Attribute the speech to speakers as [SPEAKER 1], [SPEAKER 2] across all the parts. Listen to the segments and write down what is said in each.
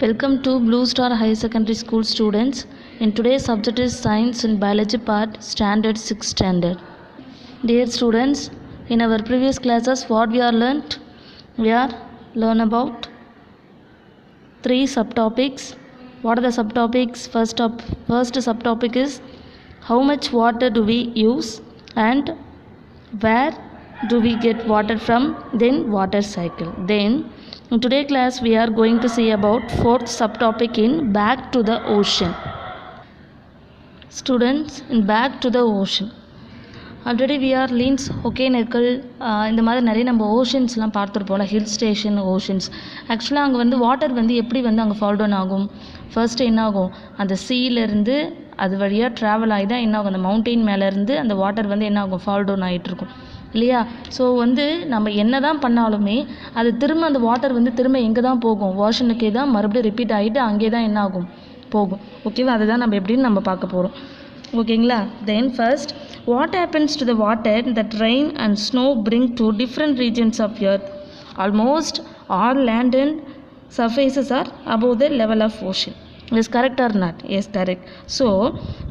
[SPEAKER 1] Welcome to Blue Star High Secondary School students. In today's subject is Science and Biology part, Standard 6 Standard. Dear students, in our previous classes what we are learnt? We are learn about 3 subtopics. What are the subtopics? First subtopic is how much water do we use and where do we get water from, then water cycle. Then in today's class we are going to see about 4th subtopic in back to the ocean. Students, in back to the ocean. Already we are லீன்ஸ் ஒகேனக்கல் இந்த மாதிரி நிறைய நம்ம ஓஷன்ஸ்லாம் பார்த்துருப்போம்ல, hill station oceans. ஆக்சுவலாக அங்கே வந்து வாட்டர் வந்து எப்படி வந்து அங்கே ஃபால் டவுன் ஆகும்? ஃபர்ஸ்ட்டு என்ன ஆகும், அந்த சீலேருந்து அது வழியாக ட்ராவல் ஆகி தான் என்ன ஆகும், அந்த மவுண்டெயின் மேலேருந்து அந்த வாட்டர் வந்து என்ன ஆகும், ஃபால் டவுன் ஆகிட்டுருக்கும் இல்லையா? ஸோ வந்து நம்ம என்ன தான் பண்ணாலுமே அது திரும்ப அந்த வாட்டர் வந்து திரும்ப எங்கே தான் போகும், ஓஷனுக்கே தான் மறுபடியும் ரிப்பீட் ஆகிட்டு அங்கே தான் என்ன ஆகும், போகும். ஓகேவா? அதை தான் நம்ம எப்படின்னு நம்ம பார்க்க போகிறோம். ஓகேங்களா? தென் first, what happens to the water that rain and snow bring to different regions of earth? Almost all land and surfaces are above the level of ocean. Is correct or not? Yes, correct. So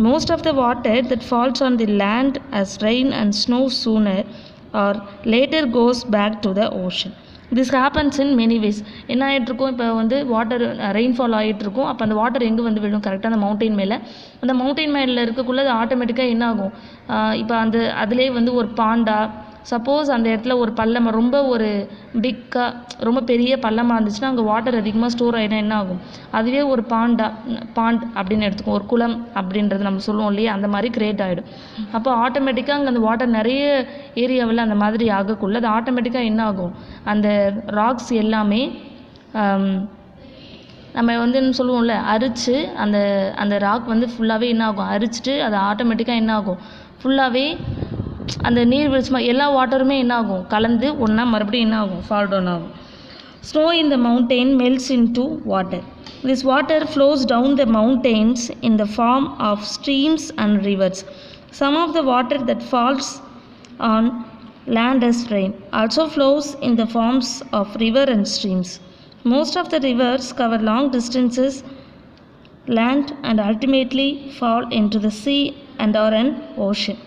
[SPEAKER 1] most of the water that falls on the land as rain and snow sooner or later goes back to the ocean. This happens in many ways. என்ன ஆகிட்ருக்கும், இப்போ வந்து water rainfall ஆகிட்ருக்கும், அப்போ அந்த water எங்கே வந்து விழும், கரெக்டாக அந்த மவுண்டெயின் மேலே. அந்த மவுண்டெயின் மேலே இருக்கக்குள்ளே அது ஆட்டோமேட்டிக்காக என்ன ஆகும், இப்போ அந்த அதிலே வந்து ஒரு பாண்டா, சப்போஸ் அந்த இடத்துல ஒரு பள்ளமாக ரொம்ப ஒரு பிக்காக ரொம்ப பெரிய பள்ளமாக இருந்துச்சுன்னா அங்கே வாட்டர் அதிகமாக ஸ்டோர் ஆகிடும், என்ன ஆகும், அதுவே ஒரு பாண்ட் அப்படின்னு எடுத்துக்கும், ஒரு குளம் அப்படின்றது நம்ம சொல்லுவோம் இல்லையா, அந்த மாதிரி க்ரியேட் ஆகிடும். அப்போ ஆட்டோமேட்டிக்காக அங்கே அந்த வாட்டர் நிறைய ஏரியாவில் அந்த மாதிரி ஆகக்குள்ள அது ஆட்டோமேட்டிக்காக என்ன ஆகும், அந்த ராக்ஸ் எல்லாமே நம்ம வந்து என்ன சொல்லுவோம்ல, அரிச்சு அந்த அந்த ராக் வந்து ஃபுல்லாகவே என்ன ஆகும், அரிச்சிட்டு அது ஆட்டோமேட்டிக்காக என்ன ஆகும், ஃபுல்லாகவே அந்த நீர் வெளிச்சமாக எல்லா வாட்டருமே என்ன ஆகும், கலந்து ஒன்றா மறுபடியும் என்ன ஆகும், ஃபால் டவுன் ஆகும். Snow in the mountain melts into water. This water flows down the mountains in the form of streams and rivers. Some of the water that falls on land as rain also flows in the forms of river and streams. Most of the rivers cover long distances land and ultimately fall into the sea and or an ocean.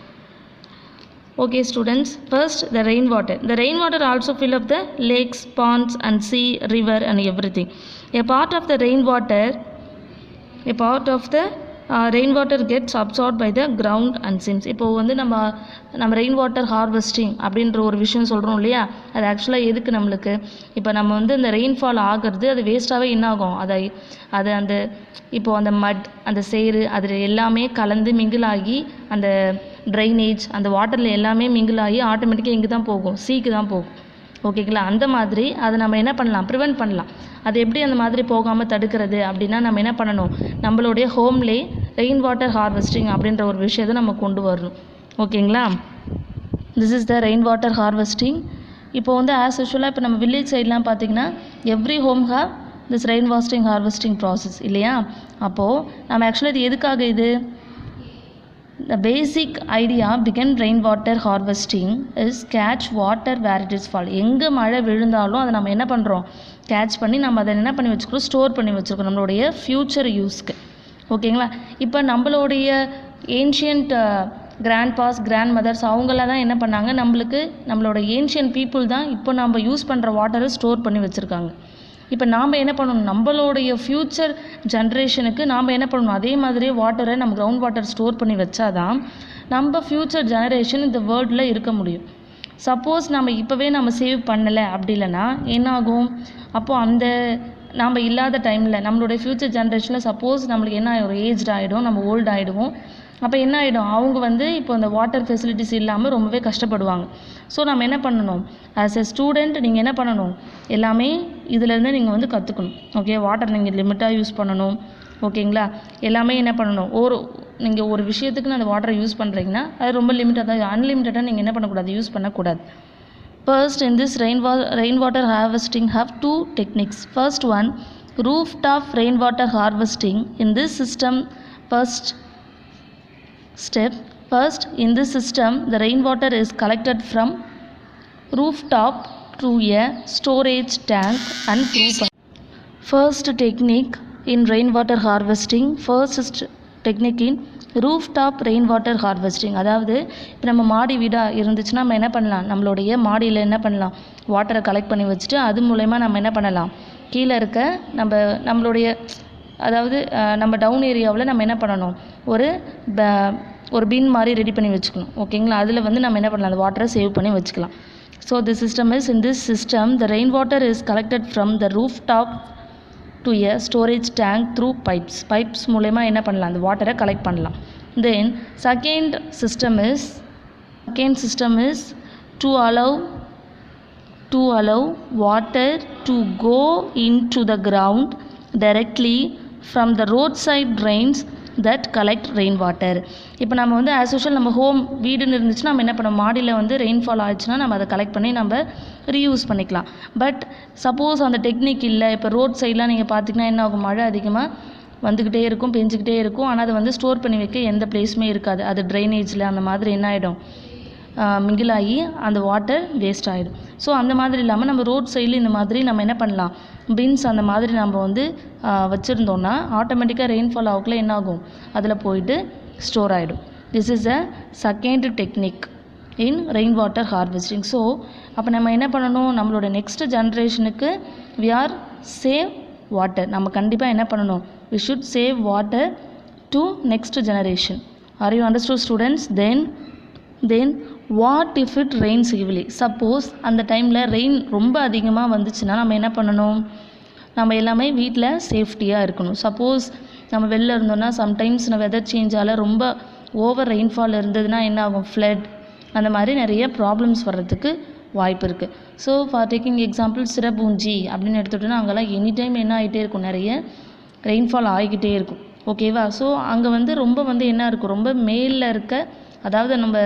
[SPEAKER 1] Okay students, first the rainwater. The rainwater also fill up the lakes, ponds and sea, river and everything. A part of the rainwater gets absorbed by the ground and sinks. இப்போ வந்து நம்ம rain water harvesting அப்படின்ற ஒரு விஷயம் சொல்கிறோம் இல்லையா, அது ஆக்சுவலாக எதுக்கு நம்மளுக்கு, இப்போ நம்ம வந்து இந்த ரெயின்ஃபால் ஆகிறது அது வேஸ்ட்டாகவே என்ன ஆகும், அது அந்த இப்போது அந்த மட், அந்த சேறு, அது எல்லாமே கலந்து மிங்கிள் ஆகி அந்த ட்ரைனேஜ் அந்த வாட்டரில் எல்லாமே மிங்கிள் ஆகி ஆட்டோமேட்டிக்காக எங்கே தான் போகும், சீக்கு தான் போகும். ஓகேங்களா? அந்த மாதிரி அதை நம்ம என்ன பண்ணலாம், ப்ரிவெண்ட் பண்ணலாம். அது எப்படி அந்த மாதிரி போகாமல் தடுக்கிறது அப்படின்னா நம்ம என்ன பண்ணணும், நம்மளுடைய ஹோம்லே ரெயின் வாட்டர் ஹார்வெஸ்டிங் அப்படின்ற ஒரு விஷயத்தை நம்ம கொண்டு வரணும். ஓகேங்களா? This is the rain water harvesting. இப்போ வந்து ஆஸ் யூஷுவலாக இப்போ நம்ம வில்லேஜ் சைட்லாம் பார்த்திங்கன்னா every home have this rain water harvesting process இல்லையா? அப்போது நம்ம ஆக்சுவலாக இது எதுக்காக, இது the basic idea behind rainwater harvesting is catch water where it is fall. எங்கே மழை விழுந்தாலும் அதை நம்ம என்ன பண்ணுறோம், கேட்ச் பண்ணி நம்ம அதை என்ன பண்ணி வச்சுக்கிறோம், ஸ்டோர் பண்ணி வச்சுருக்கோம் நம்மளுடைய ஃப்யூச்சர் யூஸ்க்கு. ஓகேங்களா? இப்போ நம்மளுடைய ஏன்ஷியன்ட் கிராண்ட் மதர்ஸ் அவங்களாம் தான் என்ன பண்ணாங்க, நம்மளோட ஏன்ஷியன்ட் பீப்புள் தான் இப்போ நம்ம யூஸ் பண்ணுற வாட்டரை ஸ்டோர் பண்ணி வச்சுருக்காங்க. இப்போ நாம் என்ன பண்ணணும், நம்மளுடைய ஃப்யூச்சர் ஜென்ரேஷனுக்கு நாம் என்ன பண்ணணும், அதே மாதிரியே வாட்டரை நம்ம கிரவுண்ட் வாட்டர் ஸ்டோர் பண்ணி வச்சாதான் நம்ம ஃப்யூச்சர் ஜெனரேஷன் இந்த வேர்ல்டில் இருக்க முடியும். சப்போஸ் நம்ம இப்போவே நம்ம சேவ் பண்ணலை அப்படி இல்லைன்னா என்னாகும், அப்போது அந்த நாம் இல்லாத டைமில் நம்மளுடைய ஃப்யூச்சர் ஜென்ரேஷனில் சப்போஸ் நம்மளுக்கு என்ன ஒரு ஏஜ்ட் ஆகிடும், நம்ம ஓல்டு ஆகிடுவோம், அப்போ என்ன ஆகிடும், அவங்க வந்து இப்போ அந்த வாட்டர் ஃபெசிலிட்டிஸ் இல்லாமல் ரொம்பவே கஷ்டப்படுவாங்க. ஸோ நம்ம என்ன பண்ணணும், ஆஸ் எ ஸ்டூடெண்ட் நீங்கள் என்ன பண்ணணும், எல்லாமே இதிலேருந்து நீங்கள் வந்து கற்றுக்கணும். ஓகே, வாட்டர் நீங்கள் லிமிட்டாக யூஸ் பண்ணணும். ஓகேங்களா? எல்லாமே என்ன பண்ணணும், நீங்கள் ஒரு விஷயத்துக்கு அந்த வாட்டரை யூஸ் பண்ணுறீங்கன்னா அது ரொம்ப லிமிட்டாக தான், அன்லிமிட்டடாக நீங்கள் என்ன பண்ணக்கூடாது, யூஸ் பண்ணக்கூடாது. First, in this rainwater harvesting have 2 techniques. First one, rooftop rainwater harvesting. In this system, First, in this system, the rainwater is collected from rooftop to a storage tank and through First technique in rainwater harvesting, first technique in rooftop rainwater harvesting. அதாவது இப்போ நம்ம மாடி வீடாக இருந்துச்சுன்னா நம்ம என்ன பண்ணலாம், நம்மளுடைய மாடியில் என்ன பண்ணலாம், வாட்டரை கலெக்ட் பண்ணி வச்சுட்டு அது மூலயமா நம்ம என்ன பண்ணலாம், கீழே இருக்க நம்மளுடைய அதாவது நம்ம டவுன் ஏரியாவில் நம்ம என்ன பண்ணணும், ஒரு பின் மாதிரி ரெடி பண்ணி வச்சுக்கணும். ஓகேங்களா, அதில் வந்து நம்ம என்ன பண்ணலாம், அந்த வாட்டரை சேவ் பண்ணி வச்சுக்கலாம். So the system is, in tissue system the rain water is collected from the roof top to a storage tank through pipes மூலயமா என்ன பண்ணலாம், அந்த வாட்டரை கலெக்ட் பண்ணலாம். Then second system is to allow water to go into the ground directly from the roadside drains that collect rain water. இப்போ நம்ம வந்து as usual நம்ம வீடுன்னு இருந்துச்சுன்னா நம்ம என்ன பண்ணோம், மாடியில் வந்து ரெயின்ஃபால் ஆயிடுச்சுன்னா நம்ம அதை கலெக்ட் பண்ணி நம்ம ரீயூஸ் பண்ணிக்கலாம். பட் சப்போஸ் அந்த டெக்னிக் இல்லை, இப்போ ரோட் சைட்லாம் நீங்கள் பார்த்தீங்கன்னா என்ன ஆகும், மழை அதிகமாக வந்துக்கிட்டே இருக்கும், பெஞ்சிக்கிட்டே இருக்கும், ஆனால் அதை வந்து ஸ்டோர் பண்ணி வைக்க எந்த பிளேஸுமே இருக்காது. அது ட்ரைனேஜில் அந்த மாதிரி என்ன ஆகிடும், மிங்கிள் ஆகி அந்த வாட்டர் வேஸ்ட் ஆகிடும். ஸோ அந்த மாதிரி இல்லாமல் நம்ம ரோட் சைடில் இந்த மாதிரி நம்ம என்ன பண்ணலாம், பின்ஸ் அந்த மாதிரி நம்ம வந்து வச்சுருந்தோன்னா ஆட்டோமேட்டிக்காக ரெயின்ஃபால் ஆகக்குள்ள என்ன ஆகும், அதில் போயிட்டு ஸ்டோர் ஆகிடும். This is a second technique in rain water harvesting. So அப்போ நம்ம என்ன பண்ணணும், நம்மளோட நெக்ஸ்ட் ஜென்ரேஷனுக்கு வி ஆர் சேவ் வாட்டர். நம்ம கண்டிப்பாக என்ன பண்ணணும், we should save water to next generation. Are you understood students? Then what if it rains heavily. Suppose அந்த டைமில் ரெயின் ரொம்ப அதிகமாக வந்துச்சுன்னா நம்ம என்ன பண்ணணும், நம்ம எல்லாமே வீட்டில் சேஃப்டியாக இருக்கணும். சப்போஸ் நம்ம வெளில இருந்தோம்னா சம்டைம்ஸ் வெதர் சேஞ்சால் ரொம்ப ஓவர் ரெயின்ஃபால் இருந்ததுன்னா என்ன ஆகும், ஃப்ளட் அந்த மாதிரி நிறைய ப்ராப்ளம்ஸ் வர்றதுக்கு வாய்ப்பு இருக்குது. ஸோ ஃபார் டேக்கிங் எக்ஸாம்பிள் சிரபூஞ்சி அப்படின்னு எடுத்துகிட்டோன்னா அங்கெல்லாம் எனி டைம் என்ன ஆகிட்டே இருக்கும், நிறைய ரெயின்ஃபால் ஆகிக்கிட்டே இருக்கும். ஓகேவா? ஸோ அங்கே வந்து ரொம்ப வந்து என்ன இருக்கும், ரொம்ப மேலில் இருக்க, அதாவது நம்ம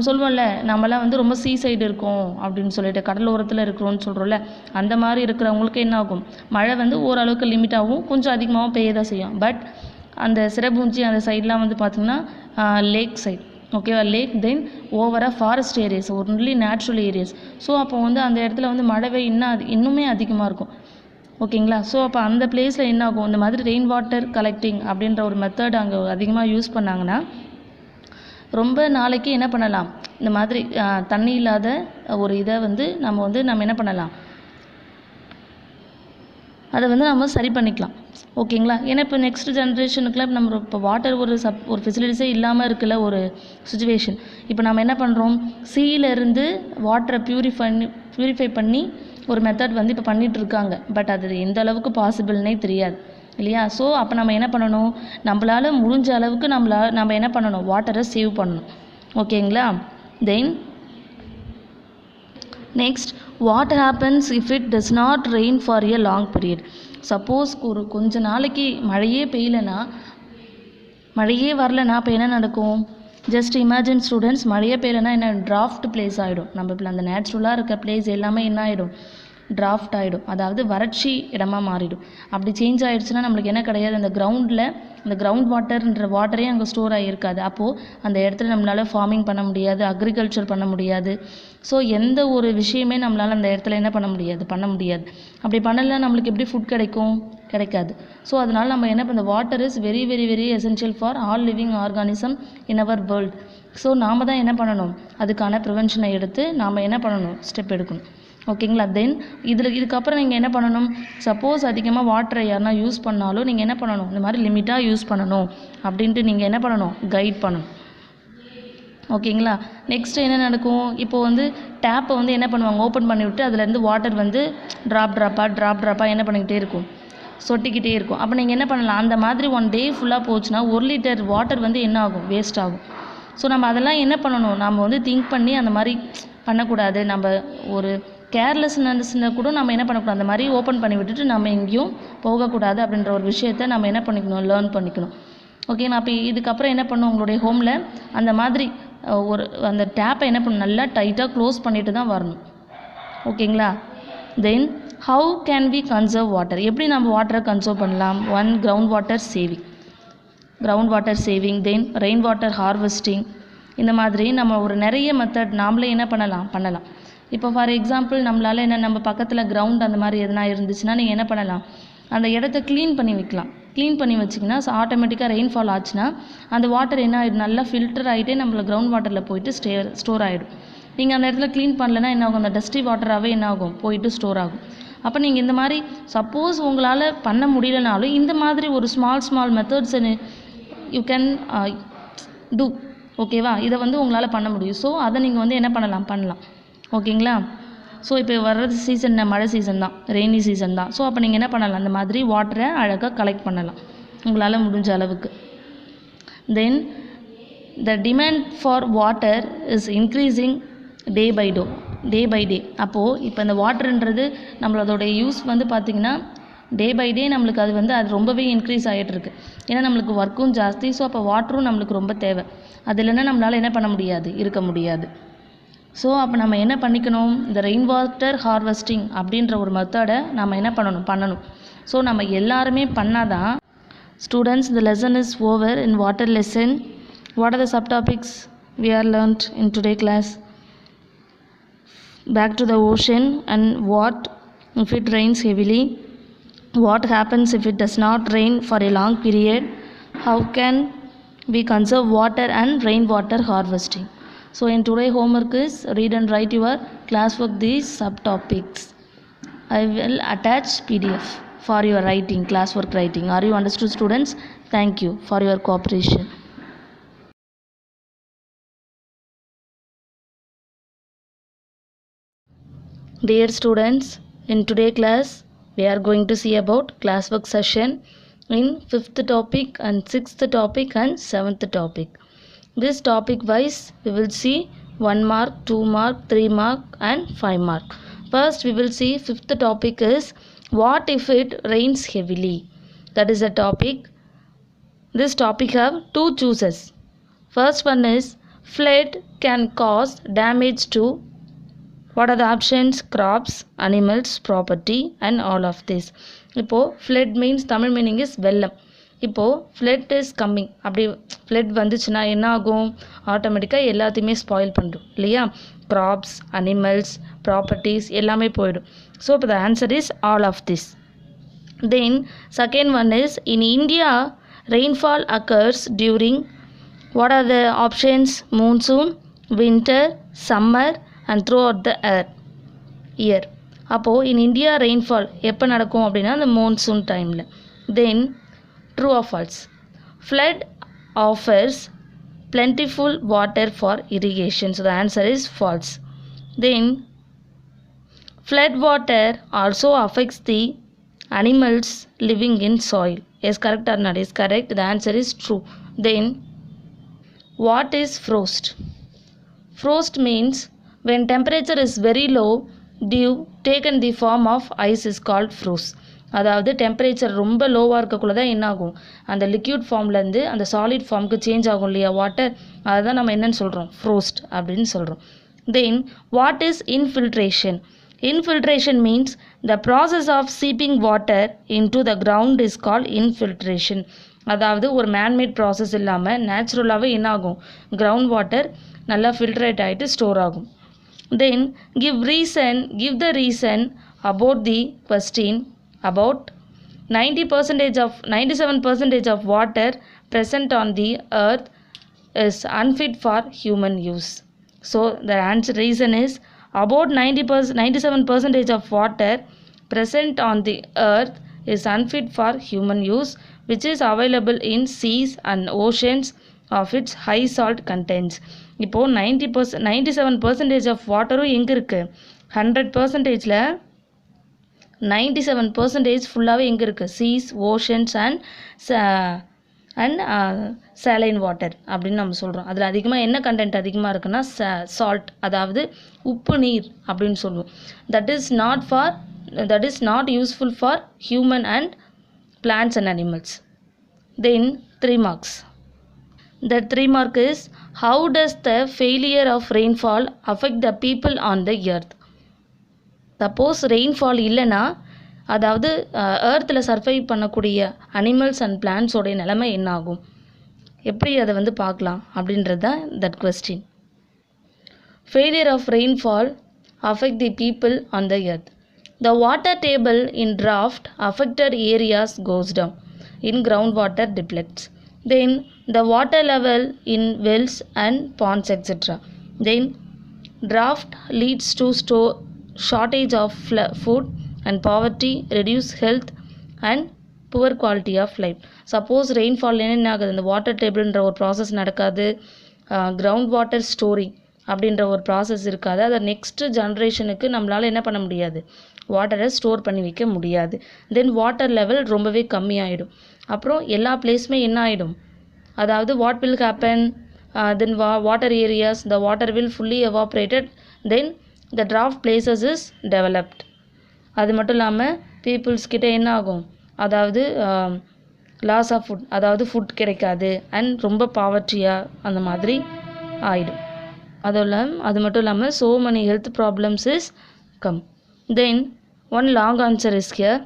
[SPEAKER 1] சொல்லுவோம்ல, நம்மலாம் வந்து ரொம்ப சைடு இருக்கோம் அப்படின்னு சொல்லிட்டு கடலோரத்தில் இருக்கிறோன்னு சொல்கிறோம்ல, அந்த மாதிரி இருக்கிறவங்களுக்கு என்ன ஆகும், மழை வந்து ஓரளவுக்கு லிமிட்டாகவும் கொஞ்சம் அதிகமாகவும் பெய்ய தான் செய்யும். பட் அந்த சிரபூஞ்சி அந்த சைட்லாம் வந்து பார்த்திங்கன்னா லேக் சைட், ஓகேவா, லேக், தென் ஓவராக forest areas, only natural areas. So அப்போ வந்து அந்த இடத்துல வந்து மழை இன்னுமே அதிகமாக இருக்கும். ஓகேங்களா? ஸோ அப்போ அந்த பிளேஸில் என்ன ஆகும், இந்த மாதிரி ரெயின் வாட்டர் கலெக்டிங் அப்படின்ற ஒரு மெத்தட் அங்கே அதிகமாக யூஸ் பண்ணாங்கன்னா ரொம்ப நாளைக்கு என்ன பண்ணலாம், இந்த மாதிரி தண்ணி இல்லாத ஒரு இதை வந்து நம்ம என்ன பண்ணலாம், அதை வந்து நம்ம சரி பண்ணிக்கலாம். ஓகேங்களா? ஏன்னா இப்போ நெக்ஸ்ட் ஜென்ரேஷனுக்குலாம் நம்ம இப்போ வாட்டர் ஒரு ஃபெசிலிட்டிஸே இல்லாமல் இருக்குல்ல ஒரு சுச்சுவேஷன். இப்போ நம்ம என்ன பண்ணுறோம், சீலேருந்து வாட்டரை ப்யூரிஃபை பண்ணி ஒரு மெத்தட் வந்து இப்போ பண்ணிகிட்ருக்காங்க. பட் அது எந்த அளவுக்கு பாசிபிள்னே தெரியாது இல்லையா? ஸோ அப்போ நம்ம என்ன பண்ணணும், நம்மளால் முடிஞ்ச அளவுக்கு நம்ம என்ன பண்ணணும், வாட்டரை சேவ் பண்ணணும். ஓகேங்களா? Then next, what happens if it does not rain for a long period. Suppose கொஞ்ச நாளைக்கு மழையே பெய்யலைன்னா, மழையே வரலன்னா அப்போ என்ன நடக்கும், ஜஸ்ட் இமேஜின் ஸ்டூடெண்ட்ஸ், மழையே பெய்யலைன்னா என்ன, டிராஃப்ட் பிளேஸ் ஆகிடும். நம்ம இப்போ அந்த நேச்சுரலாக இருக்க பிளேஸ் எல்லாமே என்ன ஆகிடும், டிராஃப்ட் ஆகிடும், அதாவது வறட்சி இடமா மாறிடும். அப்படி சேஞ்ச் ஆகிடுச்சுன்னா நம்மளுக்கு என்ன கிடையாது, அந்த கிரவுண்டில் இந்த கிரவுண்ட் வாட்டர்ன்ற வாட்டரே அங்கே ஸ்டோர் ஆகியிருக்காது. அப்போது அந்த இடத்துல நம்மளால் ஃபார்மிங் பண்ண முடியாது, அக்ரிகல்ச்சர் பண்ண முடியாது. ஸோ எந்த ஒரு விஷயமே நம்மளால் அந்த இடத்துல என்ன பண்ண முடியாது. அப்படி பண்ணலாம் நம்மளுக்கு எப்படி ஃபுட் கிடைக்காது. ஸோ அதனால் நம்ம என்ன பண்ண, water is very very very essential for all living organism in our world. So நாம் தான் என்ன பண்ணணும், அதுக்கான ப்ரிவென்ஷனை எடுத்து நாம் என்ன பண்ணணும், ஸ்டெப் எடுக்கணும். ஓகேங்களா? தென் இதுக்கப்புறம் நீங்கள் என்ன பண்ணணும், சப்போஸ் அதிகமாக வாட்டரை யாருனா யூஸ் பண்ணாலும் நீங்கள் என்ன பண்ணணும், இந்த மாதிரி லிமிட்டாக யூஸ் பண்ணணும் அப்படின்ட்டு நீங்கள் என்ன பண்ணணும், கைட் பண்ணணும். ஓகேங்களா? நெக்ஸ்ட் என்ன நடக்கும், இப்போது வந்து டேப்பை வந்து என்ன பண்ணுவாங்க, ஓப்பன் பண்ணி விட்டு அதுலேருந்து வாட்டர் வந்து ட்ராப்பாக என்ன பண்ணிக்கிட்டே இருக்கும், சொட்டிக்கிட்டே இருக்கும். அப்போ நீங்கள் என்ன பண்ணலாம், அந்த மாதிரி ஒன் டே ஃபுல்லாக போச்சுன்னா 1 லிட்டர் வாட்டர் வந்து என்ன ஆகும், வேஸ்ட் ஆகும். ஸோ நம்ம அதெல்லாம் என்ன பண்ணணும், நம்ம வந்து திங்க் பண்ணி அந்த மாதிரி பண்ணக்கூடாது. நம்ம ஒரு கேர்லெஸ்னஸ்னால் கூட நம்ம என்ன பண்ணக்கூடாது, அந்த மாதிரி ஓப்பன் பண்ணி விட்டுட்டு நம்ம எங்கேயும் போகக்கூடாது அப்படின்ற ஒரு விஷயத்தை நம்ம என்ன பண்ணிக்கணும், லேர்ன் பண்ணிக்கணும். ஓகேங்களா? அப்போ இதுக்கப்புறம் என்ன பண்ணணும், உங்களுடைய ஹோமில் அந்த மாதிரி அந்த டேப்பை என்ன பண்ணணும், நல்லா டைட்டாக க்ளோஸ் பண்ணிட்டு தான் வரணும். ஓகேங்களா? Then how can we conserve water, எப்படி நம்ம வாட்டரை கன்சர்வ் பண்ணலாம். One, ground water saving, then rain water harvesting. இந்த மாதிரி நம்ம ஒரு நிறைய மெத்தட் நாமளே என்ன பண்ணலாம். இப்போ ஃபார் எக்ஸாம்பிள் நம்மளால் நம்ம பக்கத்தில் கிரவுண்ட் அந்த மாதிரி எதுனா இருந்துச்சுன்னா நீங்கள் என்ன பண்ணலாம், அந்த இடத்த க்ளீன் பண்ணி வைக்கலாம். க்ளீன் பண்ணி வச்சிங்கன்னா ஆட்டோமேட்டிக்காக ரெயின்ஃபால் ஆச்சுன்னா அந்த வாட்டர் என்ன ஆகிடும், நல்லா ஃபில்டர் ஆகிட்டே நம்மள கிரவுண்ட் வாட்டரில் போயிட்டு ஸ்டோர் ஆகிடும். நீங்கள் அந்த இடத்துல க்ளீன் பண்ணலைன்னா என்ன ஆகும், அந்த டஸ்டி வாட்டராகவே என்ன ஆகும், போயிட்டு ஸ்டோர் ஆகும். அப்போ நீங்கள் இந்த மாதிரி சப்போஸ் உங்களால் பண்ண முடியலனாலும் இந்த மாதிரி ஒரு small methods you can do. ஓகேவா, இதை வந்து உங்களால் பண்ண முடியும். ஸோ அதை நீங்கள் வந்து என்ன பண்ணலாம். ஓகேங்களா. ஸோ இப்போ வர்றது சீசன் மழை சீசன் தான், ரெய்னி சீசன் தான். ஸோ அப்போ நீங்கள் என்ன பண்ணலாம், அந்த மாதிரி வாட்டரை அழகாக கலெக்ட் பண்ணலாம் உங்களால் முடிஞ்ச அளவுக்கு. Then the demand for water is increasing day by day. அப்போது இப்போ இந்த வாட்டருன்றது நம்மளோட யூஸ் வந்து பார்த்திங்கன்னா டே பை டே நம்மளுக்கு அது ரொம்பவே இன்க்ரீஸ் ஆகிட்டுருக்கு. ஏன்னா நம்மளுக்கு ஒர்க்கும் ஜாஸ்தி. ஸோ அப்போ வாட்டரும் நம்மளுக்கு ரொம்ப தேவை. அது இல்லைன்னா நம்மளால் என்ன பண்ண முடியாது, இருக்க முடியாது. ஸோ அப்போ நம்ம என்ன பண்ணிக்கணும், இந்த ரெயின் வாட்டர் ஹார்வெஸ்டிங் அப்படின்ற ஒரு மெத்தடை நம்ம என்ன பண்ணணும். ஸோ நம்ம எல்லாருமே பண்ணாதான். Students, the lesson is over in water lesson. What are the subtopics we are learnt in today class? Back to the ocean, and what if it rains heavily? What happens if it does not rain for a long period? How can we conserve water and rainwater harvesting? So in today homework is read and write your classwork these subtopics. I will attach PDF for your writing, classwork writing. Are you understood, students? Thank you for your cooperation. Dear students, in today class we are going to see about classwork session in 5th topic and 6th topic and 7th topic. This topic wise we will see 1 mark, 2 mark, 3 mark and 5 mark. First we will see 5th topic is what if it rains heavily. That is the topic. This topic have 2 choices. First one is flood can cause damage to. What are the options? Crops, animals, property and all of this. இப்போ flood means Tamil meaning is வெள்ளம். இப்போது flood is coming. அப்படி flood வந்துச்சுன்னா என்ன ஆகும், ஆட்டோமேட்டிக்காக எல்லாத்தையுமே spoil பண்ணுறோம் இல்லையா. கிராப்ஸ், அனிமல்ஸ், ப்ராப்பர்ட்டிஸ் எல்லாமே போயிடும். ஸோ இப்போ the answer is all of this. Then second one is in India rainfall occurs during. What are the options? Monsoon, winter, summer and throughout the year. அப்போது in India rainfall எப்போ நடக்கும் அப்படின்னா அந்த monsoon டைமில். Then true or false? Flood offers plentiful water for irrigation. So the answer is false. Then flood water also affects the animals living in soil. Yes, correct or not? Is correct. The answer is true. Then what is frost? Frost means when temperature is very low, dew taken the form of ice is called frost. அதாவது temperature ரொம்ப லோவாக இருக்கக்குள்ள தான் என்ன ஆகும், அந்த liquid ஃபார்ம்லேருந்து அந்த solid ஃபார்முக்கு சேஞ்ச் ஆகும் இல்லையா வாட்டர், அதை தான் நம்ம என்னன்னு சொல்கிறோம், ஃப்ரோஸ்ட் அப்படின்னு சொல்கிறோம். Then what is infiltration? Infiltration means the process of seeping water into the ground is called infiltration. அதாவது ஒரு மேன்மேட் ப்ராசஸ் இல்லாமல் நேச்சுரலாகவே என்ன ஆகும், கிரவுண்ட் வாட்டர் நல்லா ஃபில்ட்ரேட் ஆகிட்டு ஸ்டோர் ஆகும். Then give the reason about the question. About 97% of water present on the earth is unfit for human use. So the answer reason is about 97% of water present on the earth is unfit for human use, which is available in seas and oceans of its high salt contents. இப்போது 97% of வாட்டரும் எங்கே இருக்குது, 100%ல் 97% ஃபுல்லாகவே எங்கே இருக்குது, seas, oceans and saline water அப்படின்னு நம்ம சொல்கிறோம். அதில் அதிகமாக என்ன கண்டென்ட் அதிகமாக இருக்குன்னா சால்ட், அதாவது உப்பு நீர் அப்படின்னு சொல்லுவோம். That is not useful for human and plants and animals. Then 3 marks. The 3 mark is how does the failure of rainfall affect the people on the earth? Suppose rainfall இல்லைன்னா அதாவது எர்த்தில் சர்வை பண்ணக்கூடிய அனிமல்ஸ் அண்ட் பிளான்ட்ஸோடைய நிலைமை என்ன ஆகும், எப்படி அதை வந்து பார்க்கலாம் அப்படின்றது தான் that question. Failure of rainfall affect the people on the earth. The water table in drought affected areas goes down in groundwater depletes. Then the water level in wells and ponds etc. Then drought leads to shortage of food and poverty, reduced health and poor quality of life. Suppose rainfall என்ன ஆகுது, இந்த water டேபிள்ன்ற ஒரு process நடக்காது, ground water storing அப்படின்ற ஒரு process இருக்காது. அதை next ஜென்ரேஷனுக்கு நம்மளால் என்ன பண்ண முடியாது, வாட்டரை ஸ்டோர் பண்ணி வைக்க முடியாது. தென் வாட்டர் லெவல் ரொம்பவே கம்மியாயிடும். அப்புறம் எல்லா பிளேஸுமே என்ன ஆகிடும், அதாவது what will happen, then water areas the water will fully evaporated, then the draft places is developed. அது மட்டும் இல்லாமல் பீப்புள்ஸ் கிட்ட என்ன ஆகும், அதாவது லாஸ் ஆஃப் ஃபுட், அதாவது ஃபுட் கிடைக்காது அண்ட் ரொம்ப பாவர்ட்டியாக அந்த மாதிரி ஆகிடும். அது மட்டும் இல்லாமல் so many health problems is come. Then one long answer is here.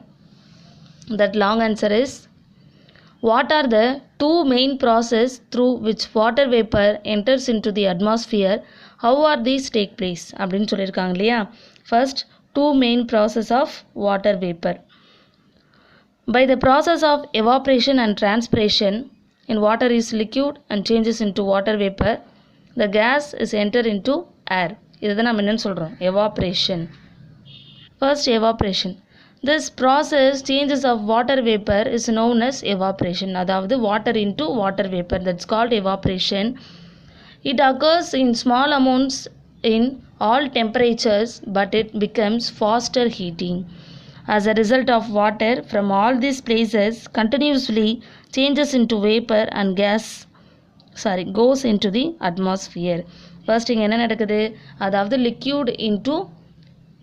[SPEAKER 1] That long answer is, what are the two main process through which water vapor enters into the atmosphere? How are these take place அப்படின்னு சொல்லியிருக்காங்க இல்லையா. First, two main process of water vapor. By the process of evaporation and transpiration, in water is liquid and changes into water vapor, the gas is entered into air. இதுதான் நம்ம என்னன்னு சொல்கிறோம், evaporation. First, evaporation. This process changes of water vapor is known as evaporation. அதாவது water into water vapor, that's called evaporation. It occurs in small amounts in all temperatures, but it becomes faster heating. As a result of water from all these places continuously changes into vapor and goes into the atmosphere. First இங்கே என்ன நடக்குது, அதாவது liquid into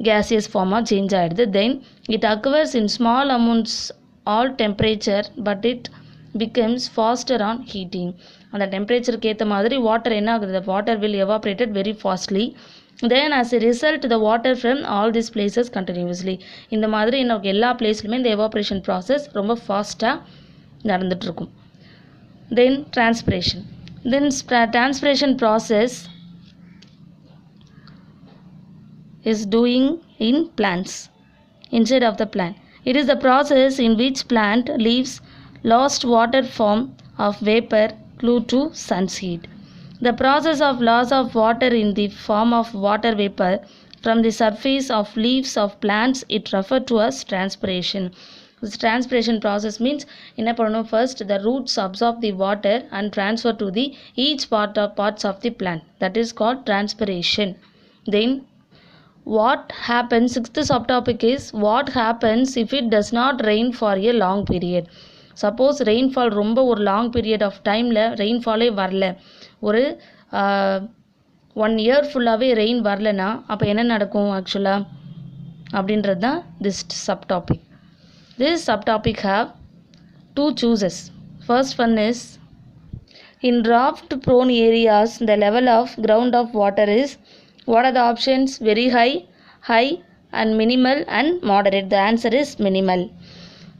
[SPEAKER 1] gaseous form change ஆகிடுது. Then it occurs in small amounts all temperature, but it becomes faster on heating. அந்த டெம்பரேச்சருக்கு ஏற்ற மாதிரி water என்ன ஆகுது, the water will evaporated very fastly. Then as a result the water from all these places continuously, இந்த மாதிரி நமக்கு எல்லா பிளேஸ்லையுமே இந்த evaporation process ரொம்ப ஃபாஸ்ட்டாக நடந்துகிட்ருக்கும். Then transpiration. Then transpiration process is doing in plants, inside of the plant. It is the process in which plant leaves lost water form of vapor glued to sun's heat. The process of loss of water in the form of water vapor from the surface of leaves of plants, it referred to as transpiration. This transpiration process means என்ன பண்ணணும், first the roots absorb the water and transfer to the each parts of the plant, that is called transpiration. Then what happens, sixth subtopic is what happens if it does not rain for a long period. Suppose rainfall ரொம்ப ஒரு long period of timeல rainfall வரல, ஒரு 1 year ஃபுல்லாகவே rain வரலனா அப்போ என்ன நடக்கும் ஆக்சுவலாக அப்படின்றது தான் this subtopic. This subtopic have two choices. First one is, in drought prone areas the level of ground of water is, what are the options, very high, high and minimal and moderate. The answer is minimal.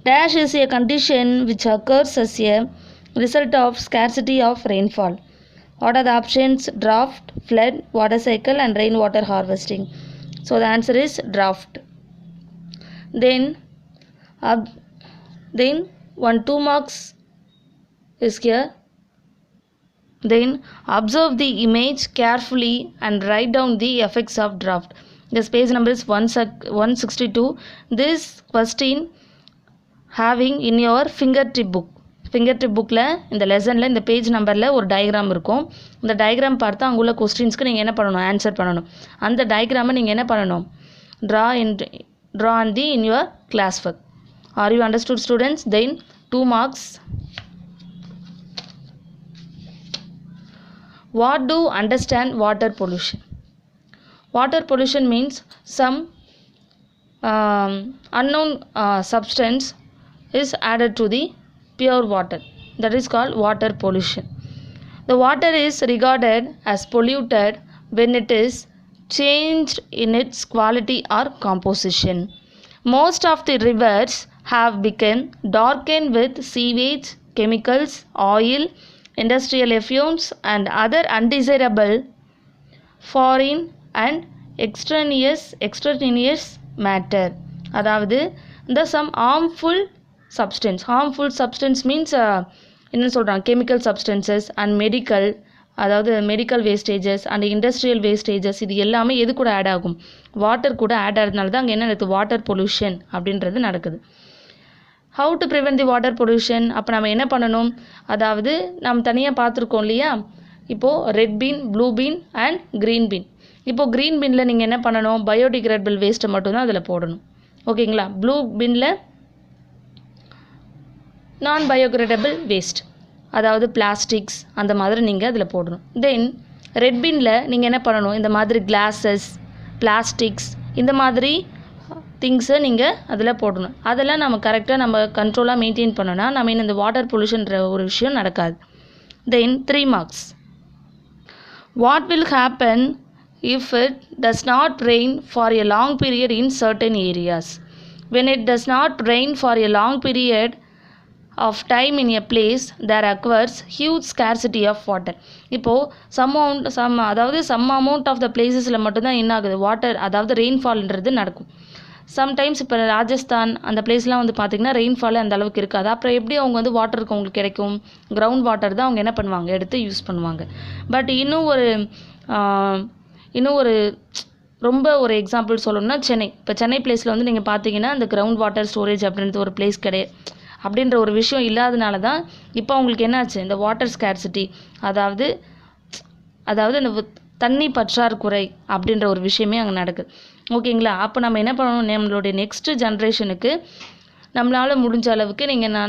[SPEAKER 1] Dash is a condition which occurs as a result of scarcity of rainfall. What are the options, drought, flood, water cycle and rainwater harvesting. So the answer is drought. Then 2 marks is here. Then observe the image carefully and write down the effects of drought. This page number is 162. This question having in your fingertip book. fingertip bookல இந்த லெசனில் இந்த page நம்பரில் ஒரு diagram இருக்கும். இந்த diagram பார்த்தா அங்குள்ள கொஸ்டின்ஸ்க்கு நீங்கள் என்ன பண்ணணும், ஆன்சர் பண்ணணும். அந்த டயக்ராமை நீங்கள் என்ன பண்ணணும், draw on the in your class work. Are you understood students? Then 2 marks. What do understand water pollution? Water pollution means some unknown substance is added to the pure water, that is called water pollution. The water is regarded as polluted when it is changed in its quality or composition. Most of the rivers have become darkened with sewage, chemicals, oil, industrial effluents and other undesirable foreign and extraneous matter. அதாவது இந்த some harmful substance means என்ன சொல்கிறாங்க, chemical substances and medical wastages and industrial wastages, இது எல்லாமே எது கூட add ஆகும், water கூட ஆட் ஆகிறதுனால தான் அங்கே என்ன நடக்குது, வாட்டர் பொல்யூஷன் அப்படின்றது நடக்குது. How to prevent the water pollution, அப்போ நம்ம என்ன பண்ணணும், அதாவது நம்ம தனியாக பார்த்துருக்கோம் இல்லையா, இப்போது red been, blue been and green been. இப்போது க்ரீன் பீனில் நீங்கள் என்ன பண்ணணும், பயோடிகிரேடபிள் வேஸ்ட்டை மட்டும்தான் அதில் போடணும், ஓகேங்களா. ப்ளூ பீனில் நான் பயோடிகிரேடபிள் வேஸ்ட், அதாவது பிளாஸ்டிக்ஸ் அந்த மாதிரி நீங்கள் அதில் போடணும். தென் ரெட் பீனில் நீங்கள் என்ன பண்ணணும், இந்த மாதிரி கிளாஸஸ், பிளாஸ்டிக்ஸ் இந்த மாதிரி திங்ஸை நீங்கள் அதில் போடணும். அதெல்லாம் நம்ம கரெக்டாக நம்ம கண்ட்ரோலாக மெயின்டைன் பண்ணோன்னா நம்ம இந்த வாட்டர் பொல்யூஷன்ற ஒரு விஷயம் நடக்காது. தென் 3 marks. What will happen if it does not rain for a long period in certain areas? When it does not rain for a long period of time in a place, there occurs huge scarcity of water. இப்போது some amount of the placesல மட்டும்தான் என்ன ஆகுது, water அதாவது ரெயின்ஃபால்ன்றது நடக்கும். Sometimes இப்போ ராஜஸ்தான் அந்த பிளேஸ்லாம் வந்து பார்த்திங்கன்னா ரெயின்ஃபால் அந்த அளவுக்கு இருக்காது. அப்புறம் எப்படி அவங்க வந்து வாட்டருக்கு அவங்களுக்கு கிடைக்கும், கிரவுண்ட் வாட்டர் தான் அவங்க என்ன பண்ணுவாங்க, எடுத்து யூஸ் பண்ணுவாங்க. பட் இன்னும் ஒரு ரொம்ப ஒரு எக்ஸாம்பிள் சொல்லணும்னா சென்னை. இப்போ சென்னை பிளேஸில் வந்து நீங்கள் பார்த்தீங்கன்னா அந்த கிரவுண்ட் வாட்டர் ஸ்டோரேஜ் அப்படின்றது ஒரு பிளேஸ் அப்படின்ற ஒரு விஷயம் இல்லாதனால தான் இப்போ அவங்களுக்கு என்னாச்சு, இந்த வாட்டர் ஸ்கேர்சிட்டி, அதாவது இந்த தண்ணி பற்றாக்குறை அப்படின்ற ஒரு விஷயமே அங்கே நடக்குது, ஓகேங்களா. அப்போ நம்ம என்ன பண்ணணும், நம்மளுடைய நெக்ஸ்ட் ஜென்ரேஷனுக்கு நம்மளால் முடிஞ்ச அளவுக்கு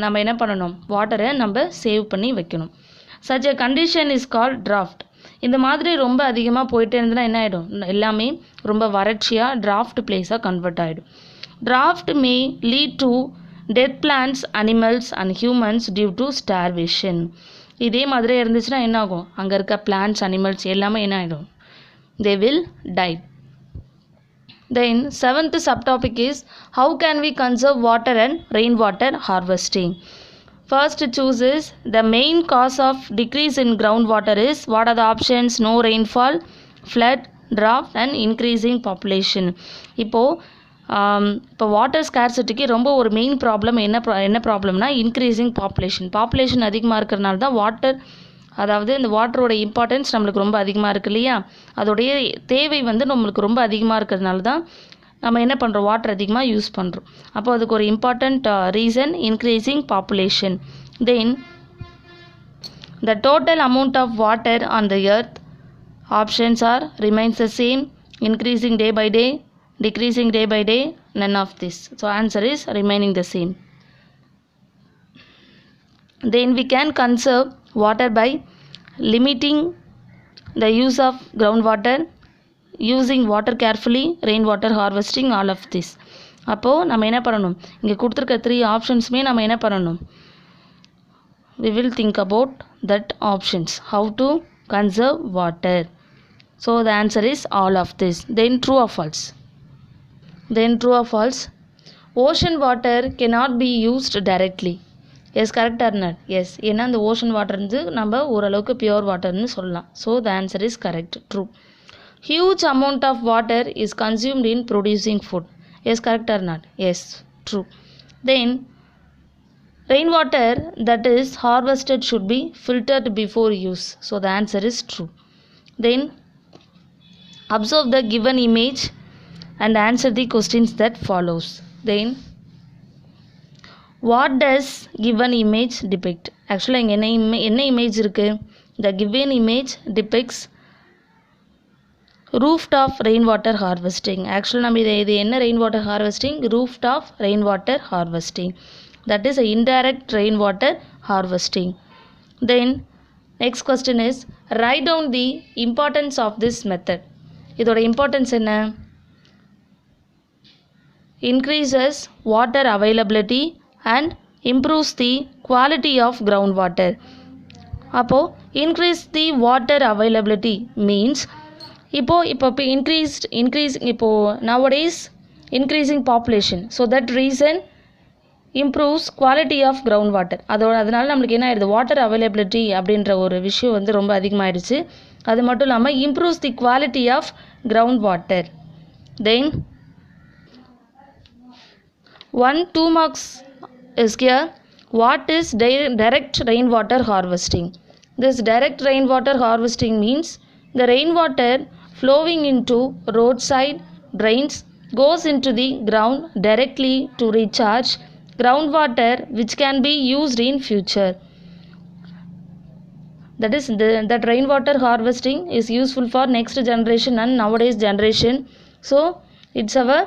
[SPEAKER 1] நம்ம என்ன பண்ணணும், வாட்டரை நம்ம சேவ் பண்ணி வைக்கணும். such a condition is called drought. இந்த மாதிரி ரொம்ப அதிகமாக போயிட்டே இருந்ததுன்னா என்ன ஆகிடும், எல்லாமே ரொம்ப வறட்சியாக டிராஃப்ட் பிளேஸாக கன்வெர்ட் ஆகிடும். drought may lead to dead plants, animals and humans due to starvation. இதே மாதிரி இருந்துச்சுன்னா என்ன ஆகும், அங்கே இருக்க பிளான்ட்ஸ், அனிமல்ஸ் எல்லாமே என்ன ஆகிடும், they will die. Then 7th subtopic is how can we conserve water and rainwater harvesting. First chooses the main cause of decrease in groundwater is, what are the options, no rainfall, flood, drought and increasing population. இப்போ water ஸ்கேர்சிட்டிக்கு ரொம்ப ஒரு main problem என்ன ப்ராப்ளம்னா increasing population அதிகமாக இருக்கிறனால தான் water, அதாவது இந்த வாட்டரோட இம்பார்ட்டன்ஸ் நம்மளுக்கு ரொம்ப அதிகமாக இருக்குது இல்லையா, அதோடைய தேவை வந்து நம்மளுக்கு ரொம்ப அதிகமாக இருக்கிறதுனால தான் நம்ம என்ன பண்ணுறோம், வாட்டர் அதிகமாக யூஸ் பண்ணுறோம். அப்போ அதுக்கு ஒரு important reason increasing population. Then the total amount of water on the earth, options are remains the same, increasing day by day, decreasing day by day, none of this. So answer is remaining the same. Then we can conserve water by limiting the use of groundwater, using water carefully, rainwater harvesting, all of this. அப்போது நம்ம என்ன பண்ணணும், இங்கே கொடுத்துருக்க 3 ஆப்ஷன்ஸுமே நம்ம என்ன பண்ணணும், we will think about that options, how to conserve water. So the answer is all of this. Then true or false. True or false. Ocean water cannot be used directly. Yes, correct or not? Yes, ஏன்னா அந்த ocean water வந்து நம்ம ஓரளவுக்கு pure வாட்டர்னு சொல்லலாம். So the answer is correct, true. Huge amount of water is consumed in producing food. Yes, correct or not? Yes, true. Then rainwater that is harvested should be filtered before use. So the answer is true. Then observe the given image and answer the questions that follows. Then what does given image depict? Actually இங்கே என்ன image இருக்குது, the given image depicts rooftop rainwater harvesting. Actually நம்ம இது என்ன rainwater harvesting, rooftop rainwater harvesting, that is a indirect rainwater harvesting. Then next question is write down the importance of this method. இதோட importance என்ன, increases water availability and improves the quality of groundwater. அப்போது increase the water availability means இப்போ nowadays increasing population, so that reason improves quality of groundwater. அதனால நம்மளுக்கு என்ன ஆயிடுது, water availability அப்படின்ற ஒரு விஷயம் வந்து ரொம்ப அதிகமாகிடுச்சு. அது மட்டும் இல்லாமல் improves the quality of groundwater. Then 2 marks is here. What is direct rainwater harvesting? This direct rainwater harvesting means the rainwater flowing into roadside drains goes into the ground directly to recharge groundwater which can be used in future. That is, that rainwater harvesting is useful for next generation and nowadays generation. So it's our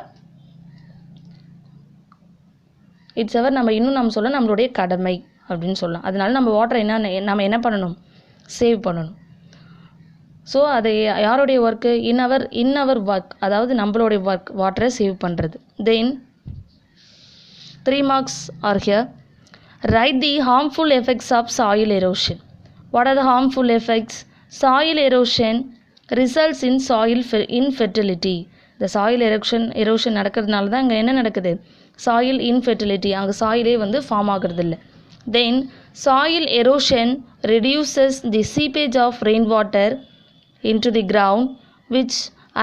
[SPEAKER 1] நம்ம இன்னும் நம்ம சொல்ல நம்மளுடைய கடமை அப்படின்னு சொல்லலாம். அதனால நம்ம வாட்டரை நம்ம என்ன பண்ணணும், சேவ் பண்ணணும். ஸோ அது யாருடைய ஒர்க்கு, இன் அவர் ஒர்க், அதாவது நம்மளுடைய ஒர்க் வாட்டரை சேவ் பண்ணுறது. தென் 3 marks are here. Write the harmful effects of soil erosion. What are the harmful effects? Soil erosion results in soil infertility. The soil erosion நடக்கிறதுனால தான் அங்கே என்ன நடக்குது, soil infertility, அங்கே சாயிலே வந்து ஃபார்ம் ஆகிறது இல்லை. Then soil erosion reduces the seepage of rainwater into the ground which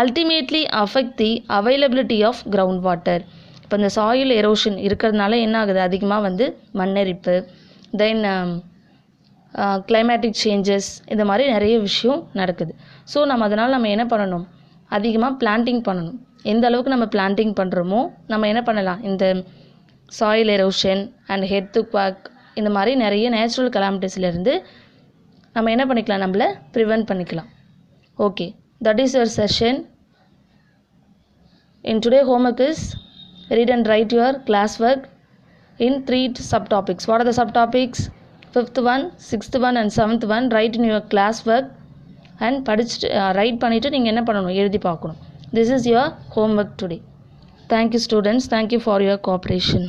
[SPEAKER 1] ultimately affect the availability of groundwater. இப்போ இந்த சாயில் எரோஷன் இருக்கிறதுனால என்ன ஆகுது, அதிகமாக வந்து மண்ணரிப்பு, தென் கிளைமேட்டிக் சேஞ்சஸ், இந்த மாதிரி நிறைய விஷயம் நடக்குது. ஸோ அதனால் நம்ம என்ன பண்ணணும், அதிகமாக பிளான்டிங் பண்ணணும். எந்த அளவுக்கு நம்ம பிளான்டிங் பண்ணுறோமோ நம்ம என்ன பண்ணலாம், இந்த சாயில் எரோஷன் அண்ட் எர்த்குவேக் இந்த மாதிரி நிறைய நேச்சுரல் கலாமிட்டிஸ்லேருந்து நம்ம என்ன பண்ணிக்கலாம், நம்மளை ப்ரிவென்ட் பண்ணிக்கலாம். Okay, that is your session. In today homework is read and write your classwork in 3 subtopics. What are the subtopics? 5th one, 6th one and 7th one. Write in your classwork and படிச்சுட்டு write பண்ணிவிட்டு நீங்கள் என்ன பண்ணணும், எழுதி பார்க்கணும். This is your homework today. Thank you students. Thank you for your cooperation.